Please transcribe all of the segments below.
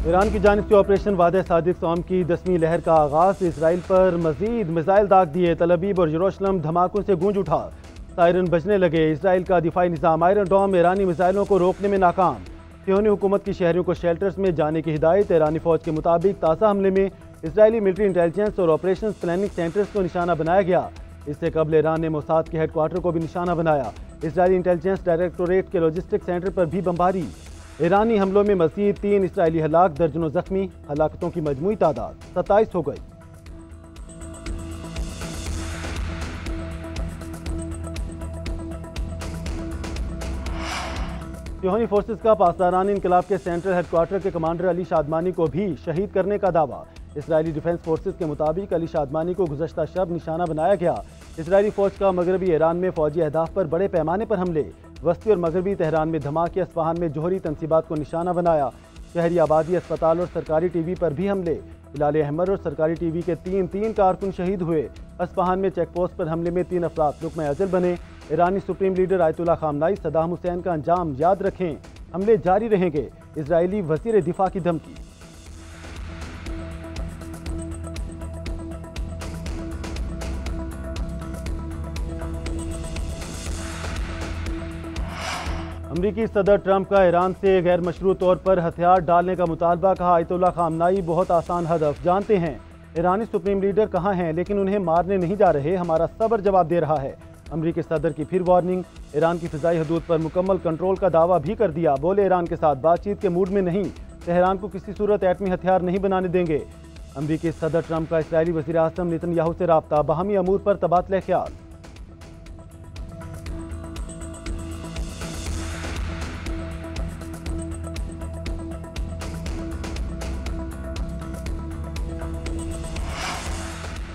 Iran की जानिब से ऑपरेशन वादे सादिक सौम की 10वीं लहर का आगाज। इसराइल पर मजीद मिसाइल दाग दिए। तल अवीव और यरूशलेम धमाकों से गूंज उठा। सायरन बजने लगे। इसराइल का दिफाई निज़ाम आयरन डोम ईरानी मिसाइलों को रोकने में नाकाम। सियोनी हुकूमत की शहरियों को शेल्टर्स में जाने की हिदायत। ईरानी फौज के मुताबिक ताज़ा हमले में इसराइली मिलिट्री इंटेलिजेंस और ऑपरेशन प्लानिंग सेंटर्स को निशाना बनाया गया। इससे कबल ईरान ने मोसाद के हेडक्वार्टर को भी निशाना बनाया। इसराइली इंटेलिजेंस डायरेक्टोरेट के लॉजिस्टिक सेंटर पर भी बमबारी। ईरानी हमलों में मजीद 3 इसराइली हलाक, दर्जनों जख्मी। हलाकतों की मजमूई तादाद 27 हो गई। सियोनी फोर्सेस का पाकिस्तानी इनकलाब के सेंट्रल हेडक्वार्टर के कमांडर अली शादमानी को भी शहीद करने का दावा। इसराइली डिफेंस फोर्सेस के मुताबिक अली शादमानी को गुज़श्ता शब निशाना बनाया गया। इसराइली फौज का मगरबी ईरान में फौजी अहदाफ पर बड़े पैमाने पर हमले। वस्ती और मगरबी तेहरान में धमाके। अस्फहान में जोहरी तनसीबात को निशाना बनाया। शहरी आबादी, अस्पताल और सरकारी टीवी पर भी हमले। हिलाल अहमर और सरकारी टीवी के 3 कारकुन शहीद हुए। अस्फहान में चेक पोस्ट पर हमले में 3 अफराद रुकन अज़ल बने। ईरानी supreme leader Ayatollah Khamenei Saddam Hussein का अंजाम याद रखें, हमले जारी रहेंगे। इजरायली वज़ीर दिफा की धमकी। अमरीकी सदर ट्रंप का ईरान से गैर मशरू तौर पर हथियार डालने का मुतालबा। कहा आयतुल्ला खामनाई बहुत आसान हदफ जानते हैं। ईरानी सुप्रीम लीडर कहाँ हैं, लेकिन उन्हें मारने नहीं जा रहे। हमारा सब्र जवाब दे रहा है। अमरीकी सदर की फिर वार्निंग। ईरान की फिजाई हदूद पर मुकम्मल कंट्रोल का दावा भी कर दिया। बोले ईरान के साथ बातचीत के मूड में नहीं। तेहरान को किसी सूरत एटमी हथियार नहीं बनाने देंगे। अमरीकी सदर ट्रंप का इसराइली वज़ीर आज़म नेतन्याहू से राब्ता। बाहमी अमूर पर तबादला ख्याल।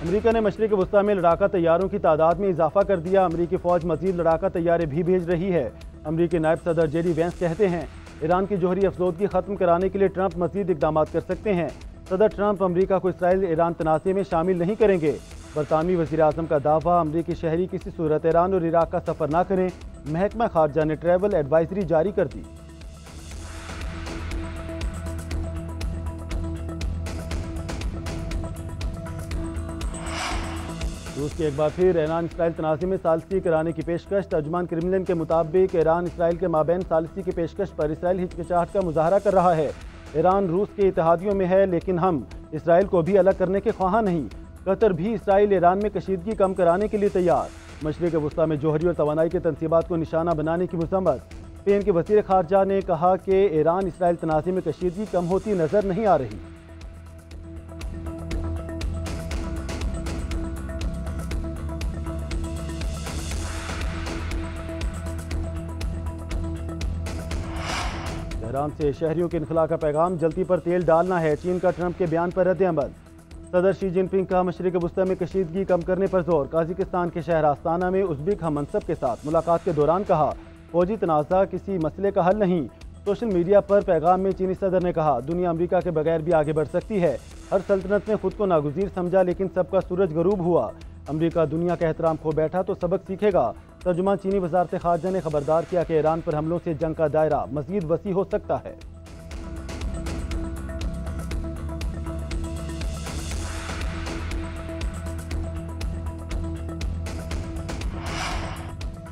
अमेरिका ने मशरिक़ वस्ता में लड़ाका तैयारों की तादाद में इजाफा कर दिया। अमेरिकी फ़ौज मजीद लड़ाका तैयारे भी भेज रही है। अमेरिकी नायब सदर जेडी वेंस कहते हैं ईरान की जोहरी अफसोदगी ख़त्म कराने के लिए ट्रंप मजीद इक़दाम कर सकते हैं। सदर ट्रंप अमेरिका को इसराइल ईरान तनाज़े में शामिल नहीं करेंगे। बरतानवी वज़ीर आज़म का दावा। अमेरिकी शहरी किसी सूरत ईरान और इराक का सफ़र ना करें। महकमा खारजा ने ट्रैवल एडवाइजरी जारी कर दी। रूस की एक बार फिर ईरान इसराइल तनाज़े में सालसी कराने की पेशकश। तर्जुमान क्रेमलिन के मुताबिक ईरान इसराइल के माबैन सालसी की पेशकश पर इसराइल हिचकिचाहट का मुजाहरा कर रहा है। ईरान रूस के इत्तेहादियों में है, लेकिन हम इसराइल को भी अलग करने के ख्वाह नहीं। कतर भी इसराइल ईरान में कशीदगी कम कराने के लिए तैयार। मशरिक़ वस्ता में जोहरी और तवानाई के तनसीबात को निशाना बनाने की मज़म्मत। स्पेन के वज़ीर खारजा ने कहा कि ईरान इसराइल तनाज़े में कशीदगी कम होती नजर नहीं आ रही। तेहरान से शहरियों के इनखला का पैगाम। जल्दी पर तेल डालना है। चीन का ट्रंप के बयान पर रद्द-ए-अमल। सदर शी जिनपिंग का मशरिक़ वस्ता में कशीदगी कम करने पर जोर। काज़ाकिस्तान के शहर आस्ताना में उज़्बेक हम मनसब के साथ मुलाकात के दौरान कहा फौजी तनाज़ा किसी मसले का हल नहीं। सोशल मीडिया पर पैगाम में चीनी सदर ने कहा दुनिया अमरीका के बगैर भी आगे बढ़ सकती है। हर सल्तनत ने खुद को नागुज़ीर समझा, लेकिन सबका सूरज गरूब हुआ। अमरीका दुनिया का एहतराम खो बैठा तो सबक सीखेगा। तर्जुमान चीनी वज़ारत ख़ारजा ने खबरदार किया कि ईरान पर हमलों से जंग का दायरा मज़ीद वसी हो सकता है।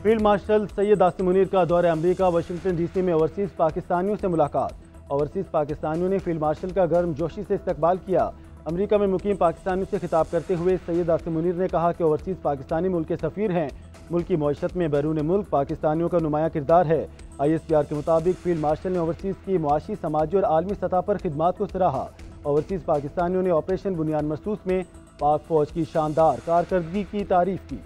फील्ड मार्शल सैयद आसिम मुनीर का दौरे अमरीका। वाशिंगटन डीसी में ओवरसीज़ पाकिस्तानियों से मुलाकात। ओवरसीज़ पाकिस्तानियों ने फील्ड मार्शल का गर्म जोशी से इस्तकबाल किया। अमरीका में मुकीम पाकिस्तानियों से खिताब करते हुए सैयद आसिम मुनीर ने कहा कि ओवरसीज़ पाकिस्तानी मुल्क के सफ़ीर हैं। मुल्क की मईशत में बैरून मुल्क पाकिस्तानियों का नुमाया किरदार है। ISPR के मुताबिक फील्ड मार्शल ने ओवरसीज़ की मुआशी, समाजी और आलमी सतह पर खिदमात को सराहा। ओवरसीज़ पाकिस्तानियों ने ऑपरेशन बुनियाद मरसूस में पाक फ़ौज की शानदार कारकर्दगी की तारीफ की।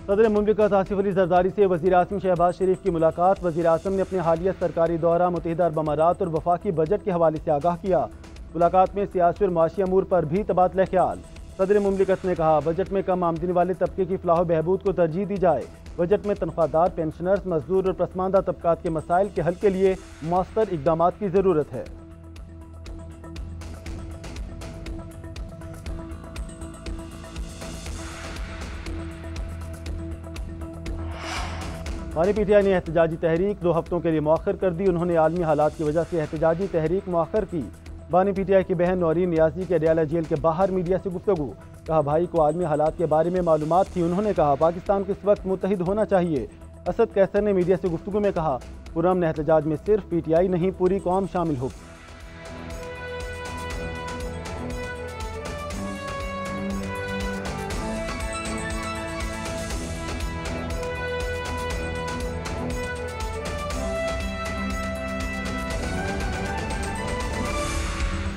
सदर मुमलिकत आसिफ अली जरदारी से वज़ीर आज़म शहबाज शरीफ की मुलाकात। वज़ीर आज़म ने अपने हालिया सरकारी दौरा मुत्तहिदा अरब अमारात और वफाकी बजट के हवाले से आगाह किया। मुलाकात में सियासी और माशी अमूर पर भी तबादला ख्याल। सदर मुमलिकत ने कहा बजट में कम आमदनी वाले तबके की फलाह बहबूद को तरजीह दी जाए। बजट में तनख्वाहदार, पेंशनर्स, मजदूर और पसमानदा तबकात के मसाइल के हल के लिए मौसर इक़दामात की ज़रूरत है। बानी पीटीआई ने एहतजाजी तहरीक 2 हफ्तों के लिए मौखर कर दी। उन्होंने आलमी हालात की वजह से एहतजाजी तहरीक मौखर की। बानी पीटीआई की बहन नौरीन नियाजी के अडयाला जेल के बाहर मीडिया से गुफ्तगू। कहा, भाई को आलमी हालात के बारे में मालूमात थी। उन्होंने कहा, पाकिस्तान को इस वक्त मुत्तहिद होना चाहिए। असद कैसर ने मीडिया से गुफ्तगू में कहा, पुरअमन एहतजाज में सिर्फ पीटीआई नहीं, पूरी कौम शामिल होगी।